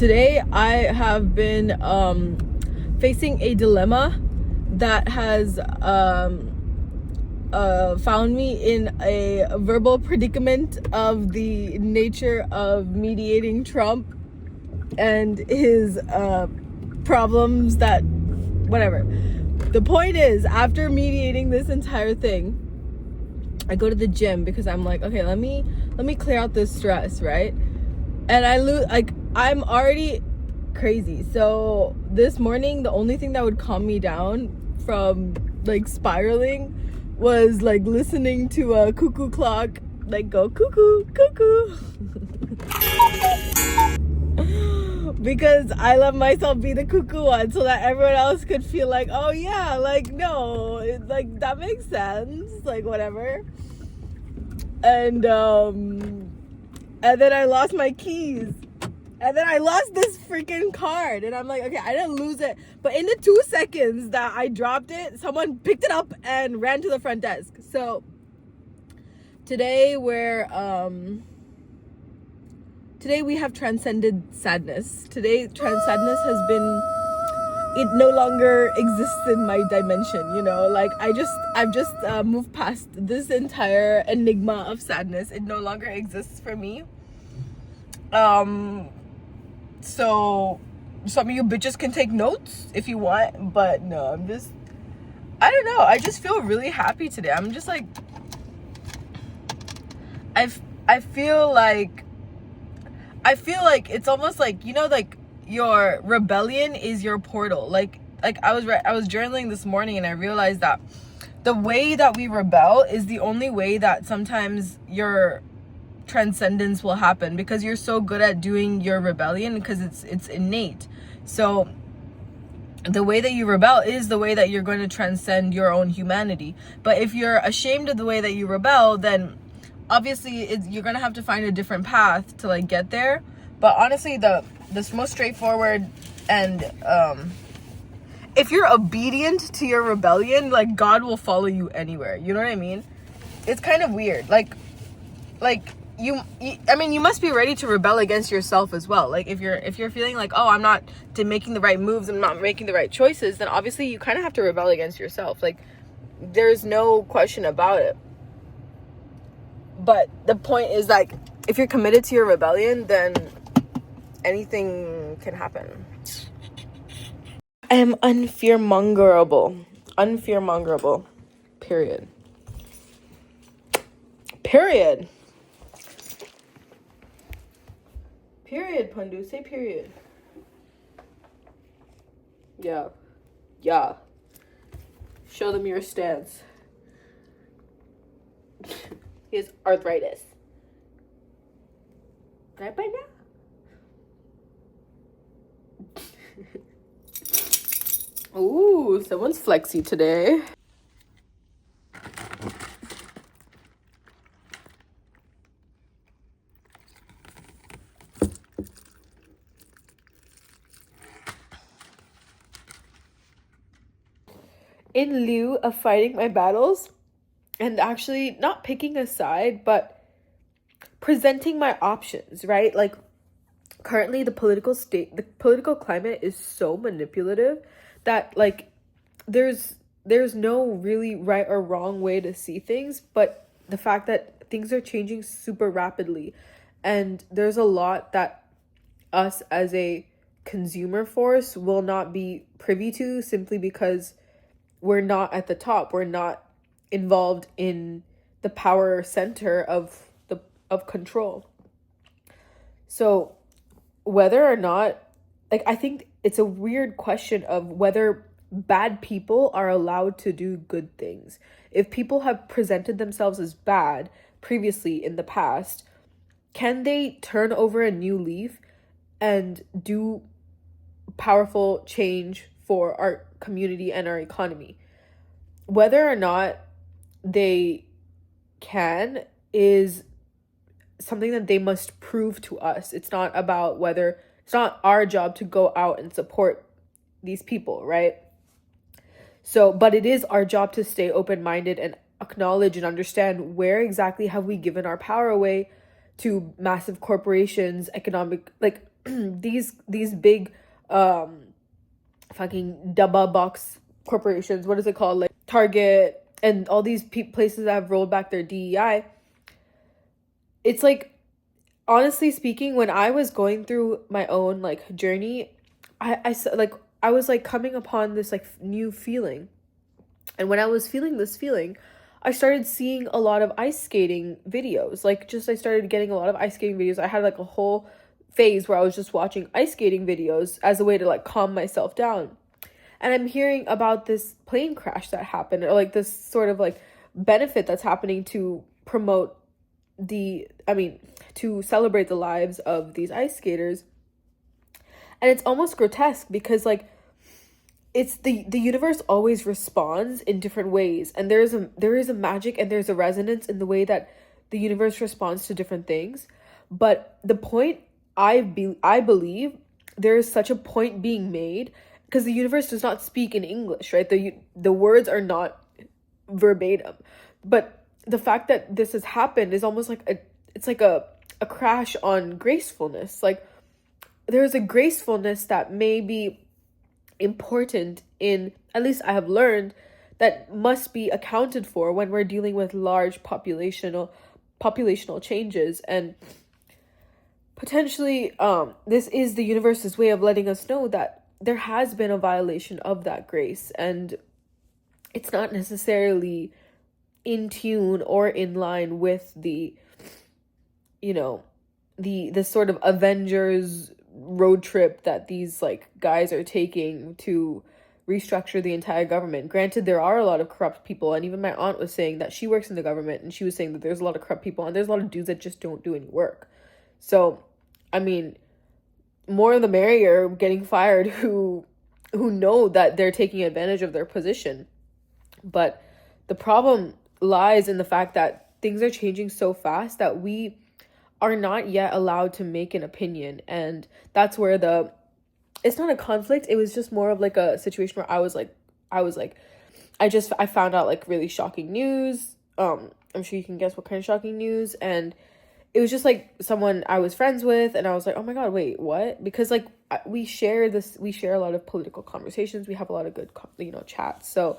Today I have been facing a dilemma that has found me in a verbal predicament of the nature of mediating Trump and his problems that whatever. The point is, after mediating this entire thing, I go to the gym because I'm like, okay, let me clear out this stress, right? And I'm already crazy. So this morning, the only thing that would calm me down from like spiraling was like listening to a cuckoo clock like go cuckoo cuckoo because I let myself be the cuckoo one so that everyone else could feel like, oh yeah, like no, like that makes sense, like whatever. And then I lost my keys. And then I lost this freaking card. And I'm like, okay, I didn't lose it. But in the 2 seconds that I dropped it, someone picked it up and ran to the front desk. So today we have transcended sadness. Today, sadness has been, it no longer exists in my dimension, you know? Like, I've just moved past this entire enigma of sadness. It no longer exists for me. So some of you bitches can take notes if you want, but no, I don't know. I just feel really happy today. I'm just like, I feel like it's almost like, you know, like your rebellion is your portal. Like I was journaling this morning and I realized that the way that we rebel is the only way that sometimes your transcendence will happen, because you're so good at doing your rebellion because it's innate. So the way that you rebel is the way that you're going to transcend your own humanity. But if you're ashamed of the way that you rebel, then obviously you're going to have to find a different path to like get there. But honestly, the most straightforward and if you're obedient to your rebellion, like God will follow you anywhere. You know what I mean? It's kind of weird. Like you must be ready to rebel against yourself as well. Like if you're feeling like, oh, I'm not making the right moves, I'm not making the right choices, then obviously you kind of have to rebel against yourself. Like there's no question about it. But the point is, like, if you're committed to your rebellion, then anything can happen. I am unfearmongerable. Period. Period, Pandu. Say period. Yeah. Show them your stance. He has arthritis. Right by now? Ooh, someone's flexy today. In lieu of fighting my battles and actually not picking a side, but presenting my options, right? Like currently the political climate is so manipulative that like there's no really right or wrong way to see things, but the fact that things are changing super rapidly, and there's a lot that us as a consumer force will not be privy to simply because we're not at the top. We're not involved in the power center of control. So whether or not, like, I think it's a weird question of whether bad people are allowed to do good things. If people have presented themselves as bad previously in the past, can they turn over a new leaf and do powerful change for our community and our economy? Whether or not they can is something that they must prove to us. It's not about whether, it's not our job to go out and support these people, right? So, but it is our job to stay open-minded and acknowledge and understand where exactly have we given our power away to massive corporations, economic, like these big fucking double box corporations, what is it called, like Target and all these places that have rolled back their DEI. It's like, honestly speaking, when I was going through my own like journey, I was like coming upon this like new feeling. And when I was feeling this feeling, I started seeing a lot of ice skating videos. Like, just I started getting a lot of ice skating videos. I had like a whole phase where I was just watching ice skating videos as a way to like calm myself down. And I'm hearing about this plane crash that happened, or like this sort of like benefit that's happening to promote to celebrate the lives of these ice skaters. And it's almost grotesque because like it's the universe always responds in different ways, and there is a magic and there's a resonance in the way that the universe responds to different things. But the point, I believe there is such a point being made, because the universe does not speak in English, right? The words are not verbatim, but the fact that this has happened is almost like a crash on gracefulness. Like, there's a gracefulness that may be important, in at least I have learned, that must be accounted for when we're dealing with large populational changes. And potentially this is the universe's way of letting us know that there has been a violation of that grace, and it's not necessarily in tune or in line with the the sort of Avengers road trip that these like guys are taking to restructure the entire government. Granted, there are a lot of corrupt people, and even my aunt was saying that she works in the government, and she was saying that there's a lot of corrupt people and there's a lot of dudes that just don't do any work. So, I mean, more the merrier, getting fired who know that they're taking advantage of their position. But the problem lies in the fact that things are changing so fast that we are not yet allowed to make an opinion. And that's where it's not a conflict, it was just more of like a situation where I was like I found out like really shocking news. I'm sure you can guess what kind of shocking news. And it was just like someone I was friends with, and I was like, oh my god, wait, what? Because like we share a lot of political conversations, we have a lot of good chats. So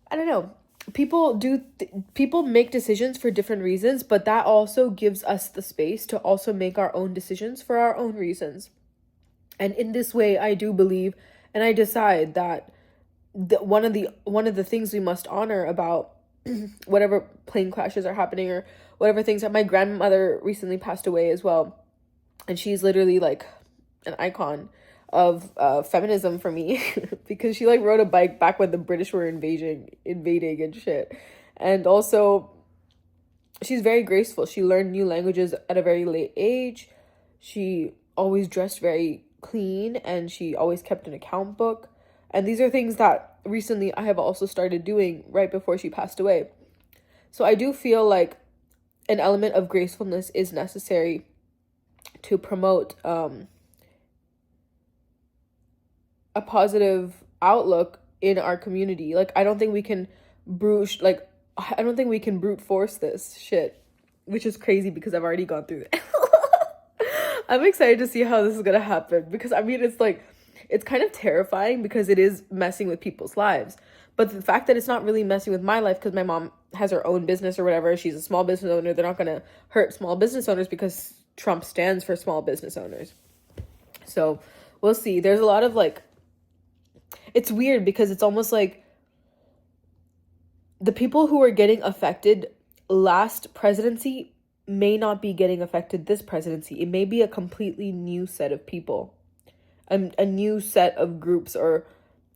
I don't know, people make decisions for different reasons, but that also gives us the space to also make our own decisions for our own reasons. And in this way, I do believe, and I decide that one of the things we must honor about whatever plane crashes are happening, or whatever things that my grandmother recently passed away as well, and she's literally like an icon of feminism for me because she like rode a bike back when the British were invading and shit. And also, she's very graceful. She learned new languages at a very late age. She always dressed very clean, and she always kept an account book. And these are things that recently I have also started doing right before she passed away. So I do feel like an element of gracefulness is necessary to promote a positive outlook in our community. Like, I don't think we can brute force this shit, which is crazy because I've already gone through it. I'm excited to see how this is gonna happen, because I mean, it's kind of terrifying because it is messing with people's lives. But the fact that it's not really messing with my life, because my mom has her own business or whatever, she's a small business owner, they're not gonna hurt small business owners because Trump stands for small business owners. So we'll see. There's a lot of like, it's weird because it's almost like the people who are getting affected last presidency may not be getting affected this presidency. It may be a completely new set of people, a new set of groups or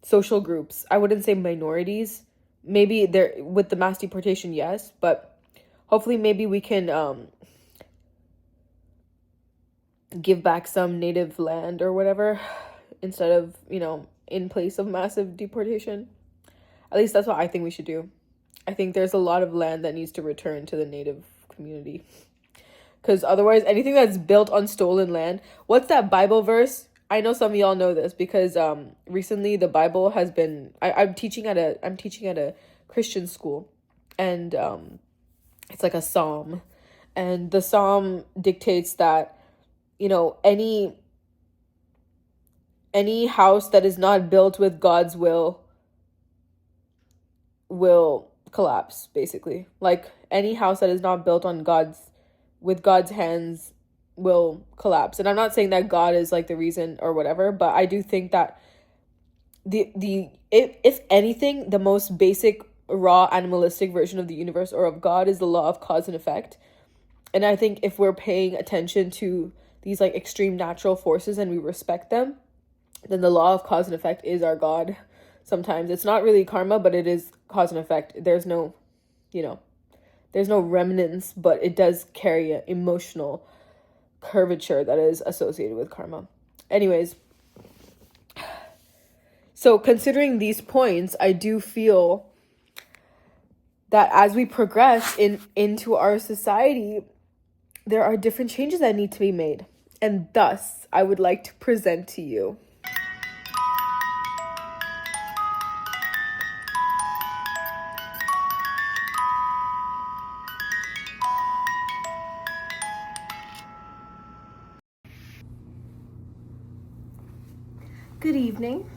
social groups. I wouldn't say minorities. Maybe they're with the mass deportation, yes, but hopefully maybe we can give back some native land or whatever instead of, in place of massive deportation. At least that's what I think we should do. I think there's a lot of land that needs to return to the native community, because otherwise anything that's built on stolen land, what's that Bible verse? I know some of y'all know this because recently the Bible has been, I'm teaching at a Christian school, and it's like a psalm, and the psalm dictates that any house that is not built with God's will collapse, basically. Like, any house that is not built on with God's hands will collapse. And I'm not saying that God is like the reason or whatever, but I do think that if anything, the most basic raw animalistic version of the universe or of God is the law of cause and effect. And I think if we're paying attention to these like extreme natural forces and we respect them, then the law of cause and effect is our God. Sometimes it's not really karma, but it is cause and effect. There's no remnants, but it does carry an emotional curvature that is associated with karma. Anyways, so considering these points, I do feel that as we progress into our society, there are different changes that need to be made. And thus, I would like to present to you good evening.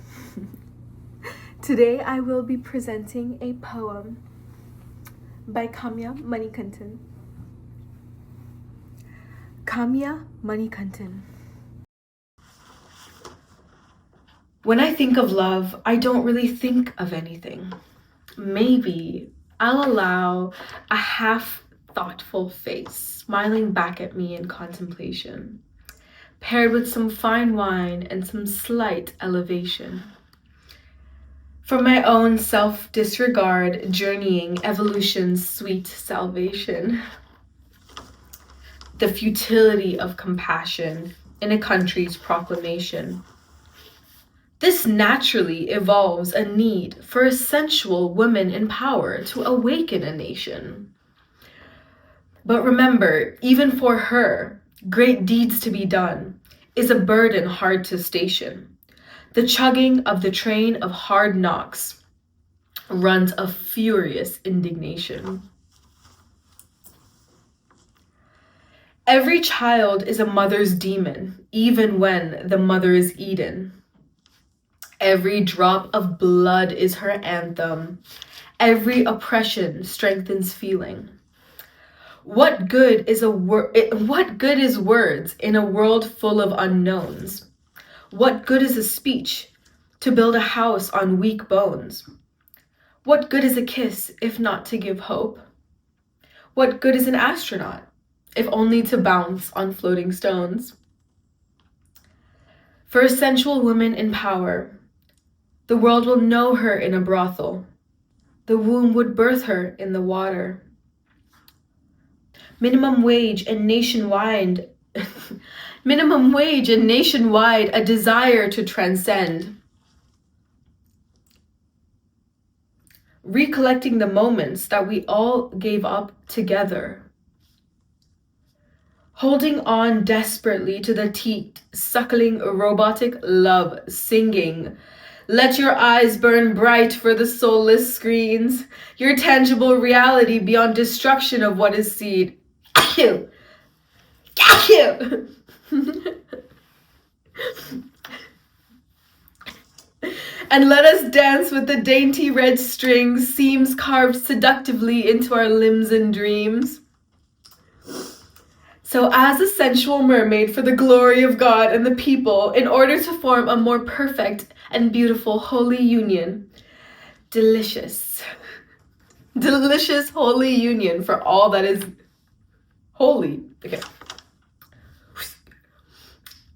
Today I will be presenting a poem by Kamya Manikantan. Kamya Manikantan. When I think of love, I don't really think of anything. Maybe I'll allow a half thoughtful face smiling back at me in contemplation, paired with some fine wine and some slight elevation. For my own self-disregard, journeying evolution's sweet salvation. The futility of compassion in a country's proclamation. This naturally evolves a need for a sensual woman in power to awaken a nation. But remember, even for her, great deeds to be done is a burden hard to station. The chugging of the train of hard knocks runs a furious indignation. Every child is a mother's demon, even when the mother is Eden. Every drop of blood is her anthem. Every oppression strengthens feeling. What good is words in a world full of unknowns? What good is a speech to build a house on weak bones? What good is a kiss if not to give hope? What good is an astronaut if only to bounce on floating stones? For a sensual woman in power, the world will know her in a brothel. The womb would birth her in the water. Minimum wage and nationwide, a desire to transcend. Recollecting the moments that we all gave up together. Holding on desperately to the teat, suckling robotic love, singing. Let your eyes burn bright for the soulless screens, your tangible reality beyond destruction of what is seen. And let us dance with the dainty red strings, seams carved seductively into our limbs and dreams. So as a sensual mermaid for the glory of God and the people, in order to form a more perfect and beautiful holy union, delicious holy union for all that is holy. Okay.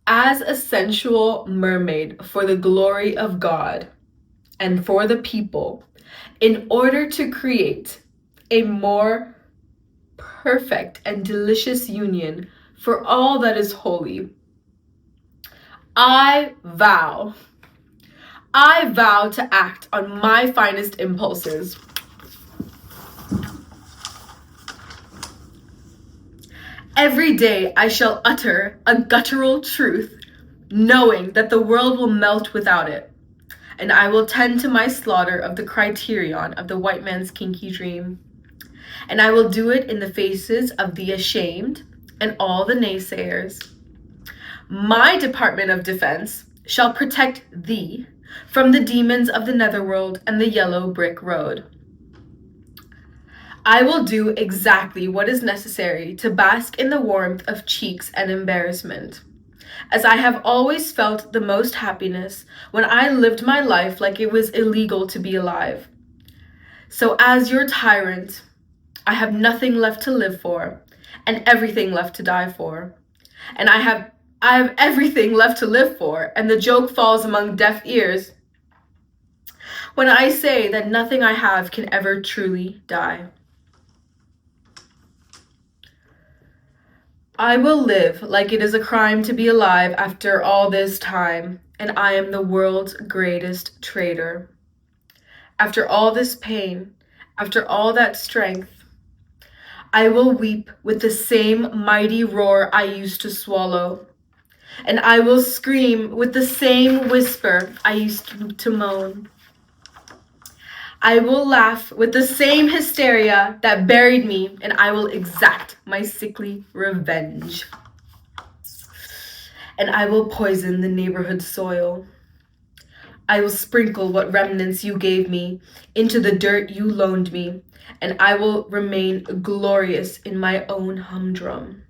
As a sensual mermaid for the glory of God and for the people, in order to create a more perfect and delicious union for all that is holy, I vow to act on my finest impulses. Every day I shall utter a guttural truth, knowing that the world will melt without it, and I will tend to my slaughter of the criterion of the white man's kinky dream. And I will do it in the faces of the ashamed and all the naysayers. My Department of Defense shall protect thee from the demons of the netherworld and the yellow brick road. I will do exactly what is necessary to bask in the warmth of cheeks and embarrassment, as I have always felt the most happiness when I lived my life like it was illegal to be alive. So as your tyrant, I have nothing left to live for and everything left to die for. And I have everything left to live for, and the joke falls among deaf ears when I say that nothing I have can ever truly die. I will live like it is a crime to be alive after all this time, and I am the world's greatest traitor. After all this pain, after all that strength, I will weep with the same mighty roar I used to swallow, and I will scream with the same whisper I used to moan. I will laugh with the same hysteria that buried me, and I will exact my sickly revenge. And I will poison the neighborhood soil. I will sprinkle what remnants you gave me into the dirt you loaned me, and I will remain glorious in my own humdrum.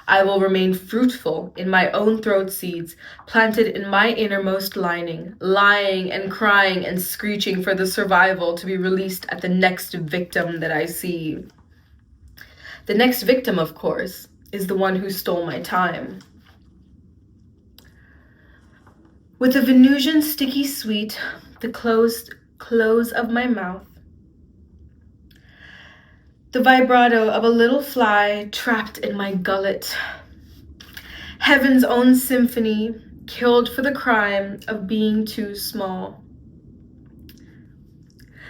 I will remain fruitful in my own throat seeds, planted in my innermost lining, lying and crying and screeching for the survival to be released at the next victim that I see. The next victim, of course, is the one who stole my time. With a Venusian sticky sweet, the close of my mouth, the vibrato of a little fly trapped in my gullet, heaven's own symphony, killed for the crime of being too small.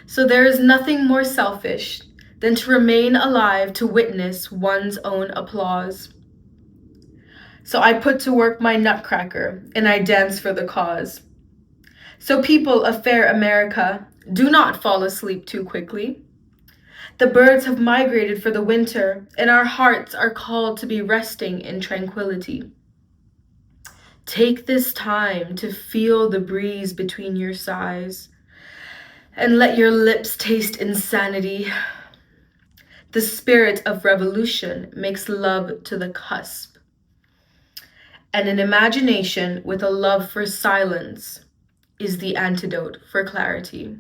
So there is nothing more selfish than to remain alive to witness one's own applause. So I put to work my nutcracker, and I dance for the cause. So people of fair America, do not fall asleep too quickly. The birds have migrated for the winter, and our hearts are called to be resting in tranquility. Take this time to feel the breeze between your sighs, and let your lips taste insanity. The spirit of revolution makes love to the cusp, and an imagination with a love for silence is the antidote for clarity.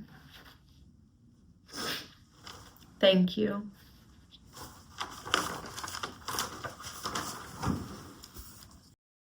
Thank you.